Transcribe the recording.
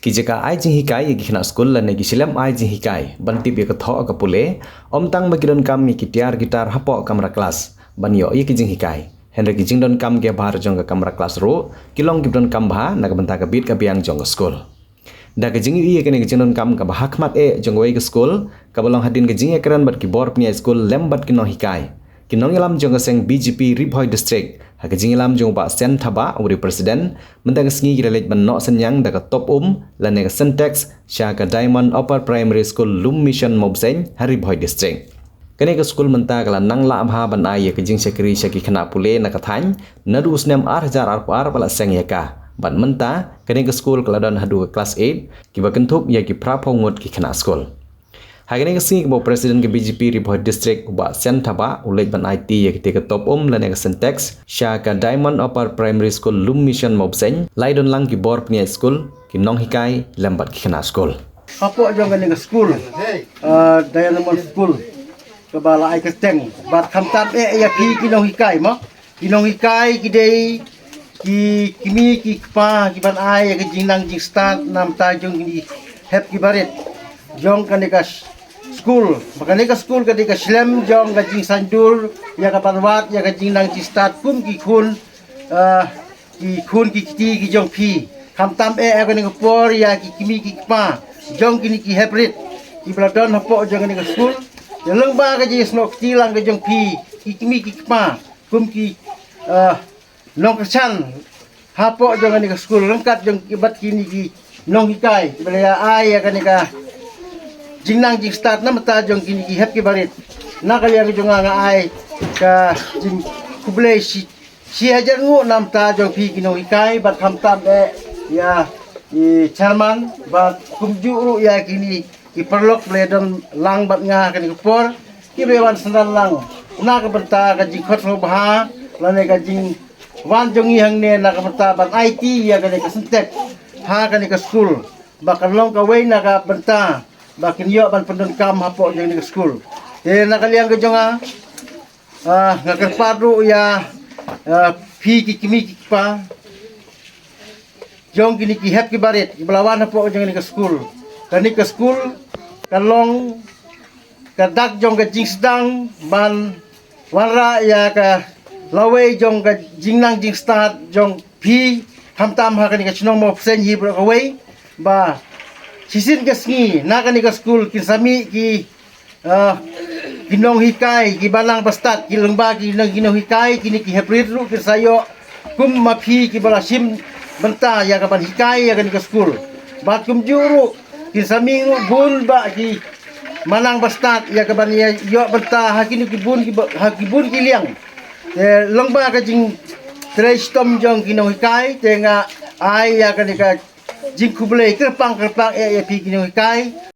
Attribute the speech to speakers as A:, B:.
A: ki jaka ai jing hikai gi khna school la ne gi silam ai jing hikai ban tip ye ka tho ka pule om tang ma kidon kam mi kitiar gitar hapo kamera class ban yo ye ki jing hikai henry ki jing don kam ge bahar jong ka kamera class ro kilong gi don kam bha na ka banta ka bit ka biang jong school da ka jing ye ke ne jing don kam ka bah khmat e jong wei ka school ka balong hadin ka jing ekran bat ki bor pnia school lembat ki no hikai ki nong yalam jong seng BGP Ribhoi district ha ka jing yalam jong ba sen thaba uri president menta ka sngi relate ban no senyang da ka top la ne ka syntax sha ka diamond upper primary school lum mission mobseng Ribhoi district kene ka school menta kala nang la bha ban ai ka jing sekri saki khana pule na ka than na du snem 8000 ar bala seng ya ka ban menta kene ka school kala don hadu ka class 8 ki ba kentup ya ki pra phongot ki khana school Hagani ka singi mo president ke BGP Ribhoi district ba sen thaba ulek ban IT ya ke top la ne ka syntax sha ka diamond upper primary school lum mission mobseng laidon lang ki bor pnia school ki nong hikai lambat ki khana school
B: Apo jong ka school diamond school ka bala ai ka teng bat kham tam e ya ki nong hikai mo ki nong hikai ki dei ki kimi ki pa ki ban ai ya ka jingnang jing start nam ta jong ki hep ki barit jong ka ka school makanya ka school ketika slam jong ka jing sandur ya ka parwat ya ka jing nang ji start kum ki khun ki kiti ki jong phi kham tam e ka ni por ya ki kimi ki pa jong ki ni ki hybrid ki bladon hapo jong ni ka school ya leng ba ka ji snok ti lang ka jong phi ki kimi ki pa kum ki long ka chan hapo jong ni ka school lengkat jong ki bat ki ni ki nong hikai bela ai ya ka ni ka jingnang jing start na mata jong kini ki hep ki barit na kali ang jong nga ai ka jing kublai si hajar ngu nam ta jong phi kino hikai bat kham tam e ya i chairman bat kumju ru ya kini ki perlok bledon lang bat nga kani por ki bewan sandal lang na ka banta ka jing khot ro bha la ne ka jing wan jong i hang ne na ka banta bat IT ya kani ka sentek ha kani ka school bakalong ka wei na ka banta bakin yo ban pendon kam hapo jeng di school nakaliang ke jonga ngakerpadu ya phi ki kimi ki pa jong kini ki hep ki barit ki belawan hapo jeng di school kani ke school kalong kadak jong ke jing sedang ban wanra ya ka lawe jong ke jingnang jing start jong phi hamtam ha kani ke chnong mo sen hi bro ka wei ba sisin ke sngi na ka ni ka school kin sami ki kinong hikai ki balang bastat ki lengba ki kinong hikai kini ki hybrid ru ki sayo kum maphi ki bala sim benta ya ka ban hikai ya ka ni ka school ba kum juru kin sami ru bun ba ki manang bastat ya ka ban ya yo benta ha kini ki bun ki liang lengba ka jing trestom jong kinong hikai tenga ai ya ka ni ka jing kublai kerpang e phi kinong hikai